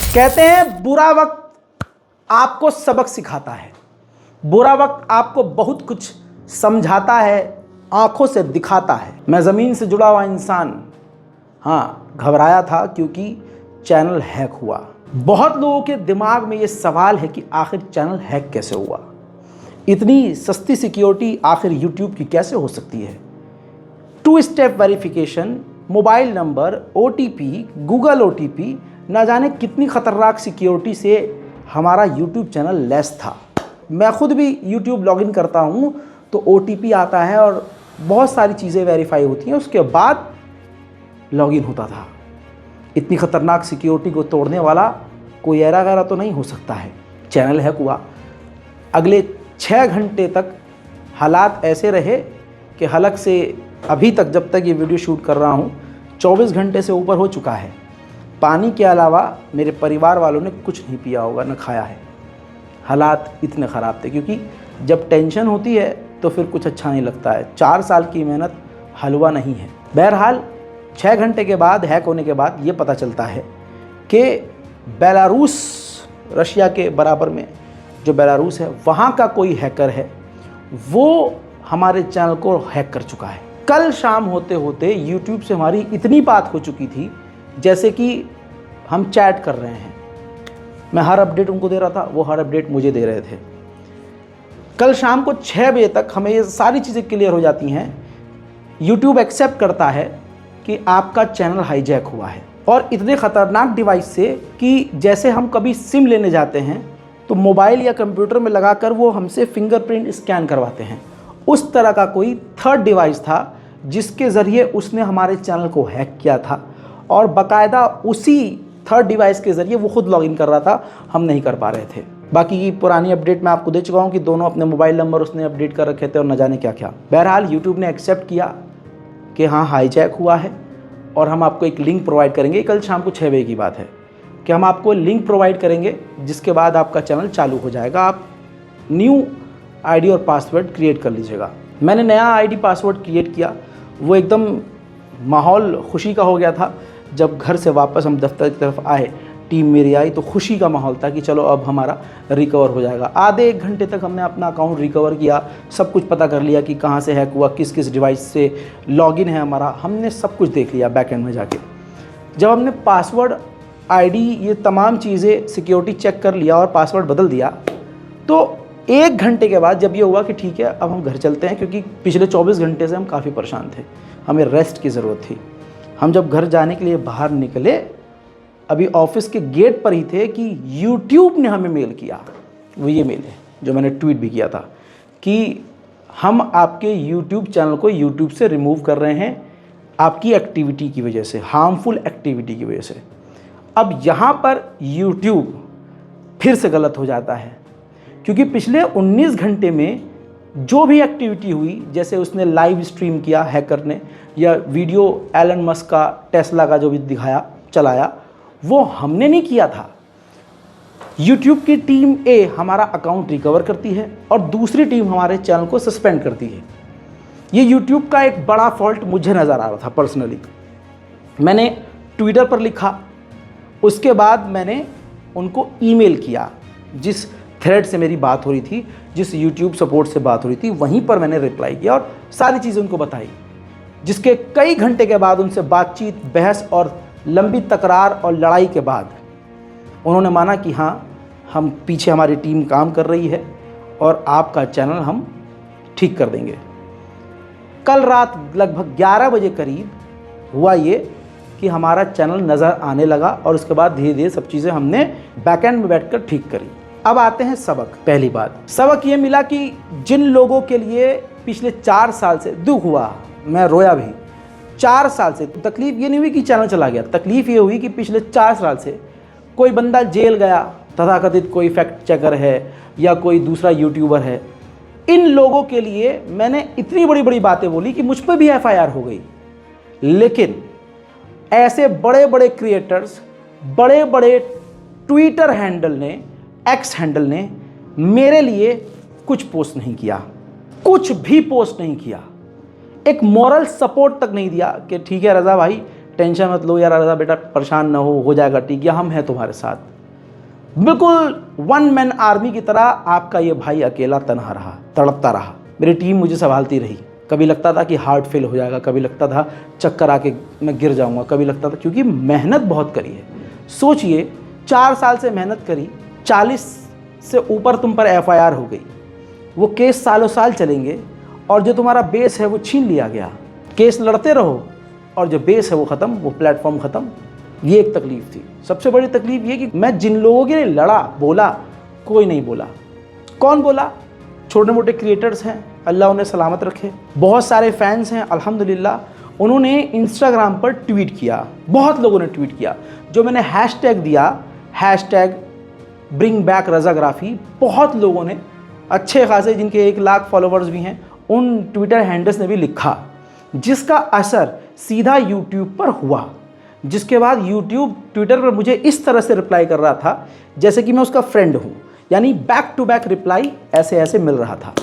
कहते हैं बुरा वक्त आपको सबक सिखाता है, बुरा वक्त आपको बहुत कुछ समझाता है, आंखों से दिखाता है। मैं ज़मीन से जुड़ा हुआ इंसान घबराया था क्योंकि चैनल हैक हुआ। बहुत लोगों के दिमाग में ये सवाल है कि आखिर चैनल हैक कैसे हुआ, इतनी सस्ती सिक्योरिटी आखिर यूट्यूब की कैसे हो सकती है। 2 step verification, mobile number, OTP, Google OTP, ना जाने कितनी ख़तरनाक सिक्योरिटी से हमारा यूट्यूब चैनल लैस था। मैं ख़ुद भी यूट्यूब लॉगिन करता हूँ तो OTP आता है और बहुत सारी चीज़ें वेरीफाई होती हैं, उसके बाद लॉगिन होता था। इतनी ख़तरनाक सिक्योरिटी को तोड़ने वाला कोई एरा गैरा तो नहीं हो सकता है। चैनल हैक हुआ। अगले 6 घंटे तक हालात ऐसे रहे कि हलक से अभी तक, जब तक ये वीडियो शूट कर रहा हूँ, 24 घंटे से ऊपर हो चुका है। पानी के अलावा मेरे परिवार वालों ने कुछ नहीं पिया होगा, न खाया है। हालात इतने ख़राब थे क्योंकि जब टेंशन होती है तो फिर कुछ अच्छा नहीं लगता है। 4 साल की मेहनत हलवा नहीं है। बहरहाल 6 घंटे के बाद, हैक होने के बाद, ये पता चलता है कि बेलारूस, रशिया के बराबर में जो बेलारूस है, वहाँ का कोई हैकर है, वो हमारे चैनल को हैक कर चुका है। कल शाम होते होते यूट्यूब से हमारी इतनी बात हो चुकी थी जैसे कि हम चैट कर रहे हैं। मैं हर अपडेट उनको दे रहा था, वो हर अपडेट मुझे दे रहे थे। कल शाम को 6 बजे तक हमें ये सारी चीज़ें क्लियर हो जाती हैं। यूट्यूब एक्सेप्ट करता है कि आपका चैनल हाईजैक हुआ है, और इतने ख़तरनाक डिवाइस से कि जैसे हम कभी सिम लेने जाते हैं तो मोबाइल या कंप्यूटर में लगाकर वो हमसे फिंगरप्रिंट स्कैन करवाते हैं। उस तरह का कोई थर्ड डिवाइस था जिसके ज़रिए उसने हमारे चैनल को हैक किया था, और बाकायदा उसी थर्ड डिवाइस के ज़रिए वो खुद लॉगिन कर रहा था, हम नहीं कर पा रहे थे। बाकी की पुरानी अपडेट मैं आपको दे चुका हूँ कि दोनों अपने मोबाइल नंबर उसने अपडेट कर रखे थे और न जाने क्या क्या। बहरहाल यूट्यूब ने एक्सेप्ट किया कि हाँ, हाईजैक हुआ है, और हम आपको एक लिंक प्रोवाइड करेंगे। कल शाम को 6 बजे की बात है कि हम आपको लिंक प्रोवाइड करेंगे, जिसके बाद आपका चैनल चालू हो जाएगा। आप न्यू आईडी और पासवर्ड क्रिएट कर लीजिएगा। मैंने नया आईडी पासवर्ड क्रिएट किया। वो एकदम माहौल खुशी का हो गया था। जब घर से वापस हम दफ्तर की तरफ आए, टीम मेरी आई, तो खुशी का माहौल था कि चलो अब हमारा रिकवर हो जाएगा। आधे 1 घंटे तक हमने अपना अकाउंट रिकवर किया, सब कुछ पता कर लिया कि कहाँ से हैक हुआ, किस किस डिवाइस से लॉगिन है हमारा, हमने सब कुछ देख लिया बैकएंड में जाके। जब हमने पासवर्ड, आईडी, ये तमाम चीज़ें, सिक्योरिटी चेक कर लिया और पासवर्ड बदल दिया, तो 1 घंटे के बाद जब ये हुआ कि ठीक है अब हम घर चलते हैं, क्योंकि पिछले 24 घंटे से हम काफ़ी परेशान थे, हमें रेस्ट की ज़रूरत थी। हम जब घर जाने के लिए बाहर निकले, अभी ऑफिस के गेट पर ही थे कि यूट्यूब ने हमें मेल किया। वो ये मेल है जो मैंने ट्वीट भी किया था कि हम आपके यूट्यूब चैनल को यूट्यूब से रिमूव कर रहे हैं आपकी एक्टिविटी की वजह से, हार्मफुल एक्टिविटी की वजह से। अब यहाँ पर यूट्यूब फिर से गलत हो जाता है, क्योंकि पिछले 19 घंटे में जो भी एक्टिविटी हुई, जैसे उसने लाइव स्ट्रीम किया हैकर ने, या वीडियो एलन मस्क का टेस्ला का जो भी दिखाया, चलाया, वो हमने नहीं किया था। यूट्यूब की टीम ए हमारा अकाउंट रिकवर करती है और दूसरी टीम हमारे चैनल को सस्पेंड करती है। ये यूट्यूब का एक बड़ा फॉल्ट मुझे नज़र आ रहा था पर्सनली। मैंने ट्विटर पर लिखा, उसके बाद मैंने उनको ईमेल किया, जिस थ्रेड से मेरी बात हो रही थी, जिस यूट्यूब सपोर्ट से बात हो रही थी, वहीं पर मैंने रिप्लाई किया और सारी चीज़ें उनको बताई। जिसके कई घंटे के बाद उनसे बातचीत, बहस और लंबी तकरार और लड़ाई के बाद उन्होंने माना कि हाँ, हम पीछे हमारी टीम काम कर रही है और आपका चैनल हम ठीक कर देंगे। कल रात लगभग 11 बजे करीब हुआ ये कि हमारा चैनल नज़र आने लगा, और उसके बाद धीरे धीरे सब चीज़ें हमने बैकएंड में बैठकर ठीक करी। अब आते हैं सबक। पहली बात, सबक ये मिला कि जिन लोगों के लिए पिछले 4 साल से दुख हुआ, मैं रोया भी, 4 साल से तकलीफ़ ये नहीं हुई कि चैनल चला गया, तकलीफ़ ये हुई कि पिछले 4 साल से कोई बंदा जेल गया, तथाकथित कोई फैक्ट चेकर है या कोई दूसरा यूट्यूबर है, इन लोगों के लिए मैंने इतनी बड़ी बड़ी बातें बोली कि मुझ पर भी FIR हो गई। लेकिन ऐसे बड़े बड़े क्रिएटर्स, बड़े बड़े ट्विटर हैंडल ने, एक्स हैंडल ने मेरे लिए कुछ पोस्ट नहीं किया, कुछ भी पोस्ट नहीं किया, एक मॉरल सपोर्ट तक नहीं दिया कि ठीक है रज़ा भाई, टेंशन मत लो यार, रज़ा बेटा परेशान ना हो जाएगा ठीक, या हम हैं तुम्हारे साथ। बिल्कुल वन मैन आर्मी की तरह आपका ये भाई अकेला तनहा रहा, तड़पता रहा। मेरी टीम मुझे संभालती रही। कभी लगता था कि हार्ट फेल हो जाएगा, कभी लगता था चक्कर आके मैं गिर जाऊंगा, कभी लगता था, क्योंकि मेहनत बहुत करी है। सोचिए 4 साल से मेहनत करी, 40 से ऊपर तुम पर FIR हो गई, वो केस सालों साल चलेंगे और जो तुम्हारा बेस है वो छीन लिया गया। केस लड़ते रहो और जो बेस है वो ख़त्म, वो प्लेटफॉर्म ख़त्म। ये एक तकलीफ़ थी। सबसे बड़ी तकलीफ़ ये कि मैं जिन लोगों के लिए लड़ा, बोला, कोई नहीं बोला। कौन बोला? छोटे मोटे क्रिएटर्स हैं, अल्लाह उन्हें सलामत रखे। बहुत सारे फैंस हैं अल्हम्दुलिल्लाह, उन्होंने इंस्टाग्राम पर ट्वीट किया, बहुत लोगों ने ट्वीट किया। जो मैंने हैशटैग दिया, हैशटैग ब्रिंग बैक रज़ाग्राफ़ी, बहुत लोगों ने, अच्छे खासे जिनके 1 लाख फॉलोवर्स भी हैं, उन ट्विटर हैंडल्स ने भी लिखा, जिसका असर सीधा यूट्यूब पर हुआ। जिसके बाद यूट्यूब ट्विटर पर मुझे इस तरह से रिप्लाई कर रहा था जैसे कि मैं उसका फ्रेंड हूँ, यानी बैक टू बैक रिप्लाई ऐसे ऐसे मिल रहा था।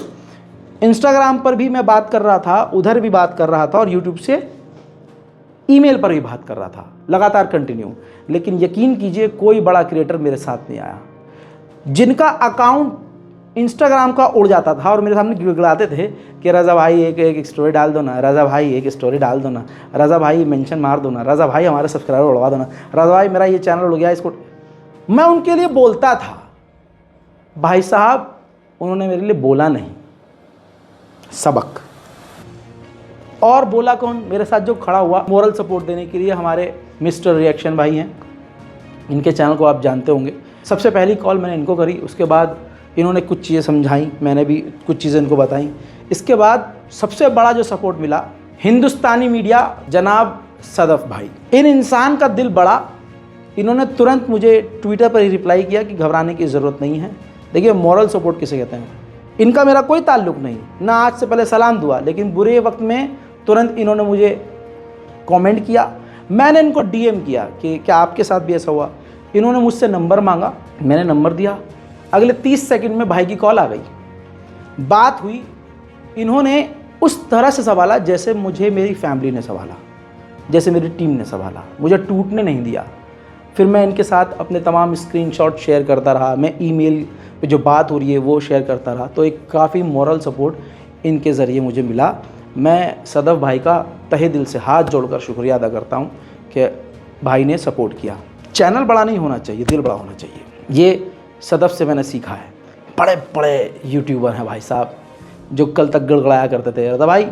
इंस्टाग्राम पर भी मैं बात कर रहा था, उधर भी बात कर रहा था, और यूट्यूब से ईमेल पर भी बात कर रहा था, लगातार कंटिन्यू। लेकिन यकीन कीजिए कोई बड़ा क्रिएटर मेरे साथ नहीं आया। जिनका अकाउंट इंस्टाग्राम का उड़ जाता था और मेरे सामने गिड़गिड़ाते थे कि रज़ा भाई एक स्टोरी डाल दो ना, रज़ा भाई एक स्टोरी डाल दो ना, रज़ा भाई मेंशन मार दो ना, रज़ा भाई हमारे सब्सक्राइबर उड़वा दो ना, रज़ा भाई मेरा ये चैनल उड़ गया, इसको। मैं उनके लिए बोलता था। भाई साहब उन्होंने मेरे लिए बोला नहीं, सबक। और बोला कौन? मेरे साथ जो खड़ा हुआ मोरल सपोर्ट देने के लिए, हमारे मिस्टर रिएक्शन भाई हैं। इनके चैनल को आप जानते होंगे। सबसे पहली कॉल मैंने इनको करी, उसके बाद इन्होंने कुछ चीज़ें समझाई, मैंने भी कुछ चीज़ें इनको बताई। इसके बाद सबसे बड़ा जो सपोर्ट मिला, हिंदुस्तानी मीडिया, जनाब सदफ भाई। इन इंसान का दिल बड़ा, इन्होंने तुरंत मुझे ट्विटर पर ही रिप्लाई किया कि घबराने की ज़रूरत नहीं है। देखिए मॉरल सपोर्ट किसे कहते हैं। इनका मेरा कोई ताल्लुक़ नहीं, ना आज से पहले सलाम दुआ, लेकिन बुरे वक्त में तुरंत इन्होंने मुझे कमेंट किया। मैंने इनको DM किया कि क्या आपके साथ भी ऐसा हुआ। इन्होंने मुझसे नंबर मांगा, मैंने नंबर दिया। अगले 30 सेकंड में भाई की कॉल आ गई, बात हुई। इन्होंने उस तरह से संभाला जैसे मुझे मेरी फैमिली ने संभाला, जैसे मेरी टीम ने संभाला, मुझे टूटने नहीं दिया। फिर मैं इनके साथ अपने तमाम स्क्रीनशॉट शेयर करता रहा, मैं ईमेल पे जो बात हो रही है वो शेयर करता रहा। तो एक काफ़ी मॉरल सपोर्ट इनके ज़रिए मुझे मिला। मैं सदफ भाई का तहे दिल से हाथ जोड़कर शुक्रिया अदा करता हूँ कि भाई ने सपोर्ट किया। चैनल बड़ा नहीं होना चाहिए, दिल बड़ा होना चाहिए। ये सदफ से मैंने सीखा है। बड़े बड़े यूट्यूबर हैं भाई साहब, जो कल तक गड़गड़ाया करते थे, रज़ा भाई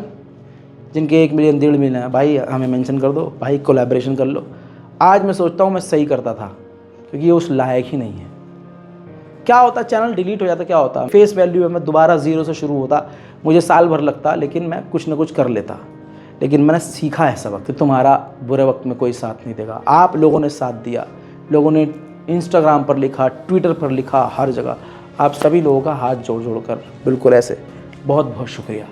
जिनके 1 मिलियन 1.5 मिलियन है, भाई हमें मेंशन कर दो, भाई कोलैबोरेशन कर लो। आज मैं सोचता हूँ मैं सही करता था, क्योंकि ये उस लायक ही नहीं है। क्या होता, चैनल डिलीट हो जाता, क्या होता, फेस वैल्यू है, मैं दोबारा 0 से शुरू होता, मुझे साल भर लगता, लेकिन मैं कुछ ना कुछ कर लेता। लेकिन मैंने सीखा है सबक कि तुम्हारा बुरे वक्त में कोई साथ नहीं देगा। आप लोगों ने साथ दिया, लोगों ने इंस्टाग्राम पर लिखा, ट्विटर पर लिखा, हर जगह। आप सभी लोगों का हाथ जोड़ जोड़ कर बिल्कुल ऐसे बहुत बहुत शुक्रिया।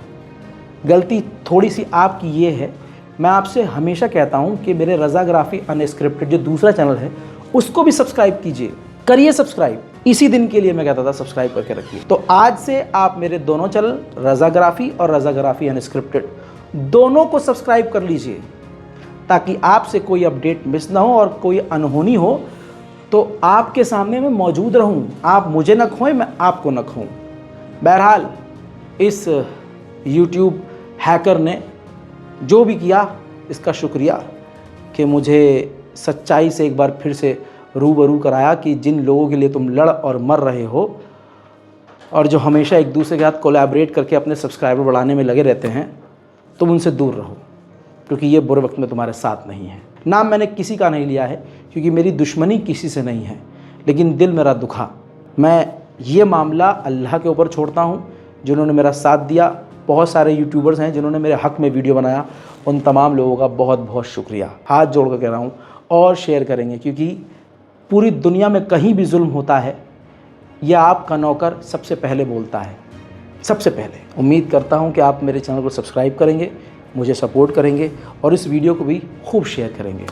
गलती थोड़ी सी आपकी ये है, मैं आपसे हमेशा कहता हूँ कि मेरे रज़ाग्राफ़ी अनस्क्रिप्टेड जो दूसरा चैनल है उसको भी सब्सक्राइब कीजिए, करिए सब्सक्राइब। इसी दिन के लिए मैं कहता था सब्सक्राइब करके रखिए। तो आज से आप मेरे दोनों चैनल रज़ाग्राफ़ी और रज़ाग्राफ़ी अनस्क्रिप्टेड दोनों को सब्सक्राइब कर लीजिए, ताकि आपसे कोई अपडेट मिस ना हो और कोई अनहोनी हो तो आपके सामने मैं मौजूद रहूं। आप मुझे न खोएं, मैं आपको न खोऊं। बहरहाल इस YouTube हैकर ने जो भी किया इसका शुक्रिया कि मुझे सच्चाई से एक बार फिर से रूबरू कराया कि जिन लोगों के लिए तुम लड़ और मर रहे हो और जो हमेशा एक दूसरे के साथ कोलैबोरेट करके अपने सब्सक्राइबर बढ़ाने में लगे रहते हैं, तुम उनसे दूर रहो, क्योंकि ये बुरे वक्त में तुम्हारे साथ नहीं है। नाम मैंने किसी का नहीं लिया है, क्योंकि मेरी दुश्मनी किसी से नहीं है, लेकिन दिल मेरा दुखा। मैं ये मामला अल्लाह के ऊपर छोड़ता हूँ, जिन्होंने मेरा साथ दिया। बहुत सारे यूट्यूबर्स हैं जिन्होंने मेरे हक़ में वीडियो बनाया, उन तमाम लोगों का बहुत बहुत शुक्रिया। हाथ जोड़ कर कह रहा हूँ, और शेयर करेंगे, क्योंकि पूरी दुनिया में कहीं भी जुल्म होता है, यह आपका नौकर सबसे पहले बोलता है, सबसे पहले। उम्मीद करता हूँ कि आप मेरे चैनल को सब्सक्राइब करेंगे, मुझे सपोर्ट करेंगे और इस वीडियो को भी खूब शेयर करेंगे।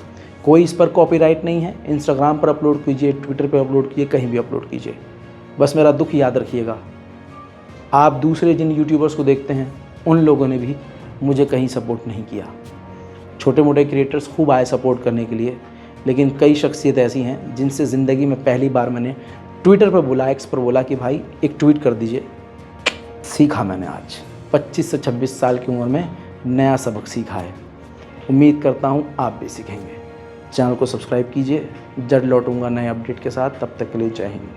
कोई इस पर कॉपीराइट नहीं है। इंस्टाग्राम पर अपलोड कीजिए, ट्विटर पर अपलोड कीजिए, कहीं भी अपलोड कीजिए। बस मेरा दुख याद रखिएगा, आप दूसरे जिन यूट्यूबर्स को देखते हैं उन लोगों ने भी मुझे कहीं सपोर्ट नहीं किया। छोटे मोटे क्रिएटर्स खूब आए सपोर्ट करने के लिए, लेकिन कई शख्सियत ऐसी हैं जिनसे ज़िंदगी में पहली बार मैंने ट्विटर पर बोला, एक्स पर बोला कि भाई एक ट्वीट कर दीजिए। सीखा मैंने आज 25 से 26 साल की उम्र में नया सबक सीखा है। उम्मीद करता हूँ आप भी सीखेंगे। चैनल को सब्सक्राइब कीजिए। जल्द लौटूंगा नए अपडेट के साथ। तब तक के लिए जय हिंद।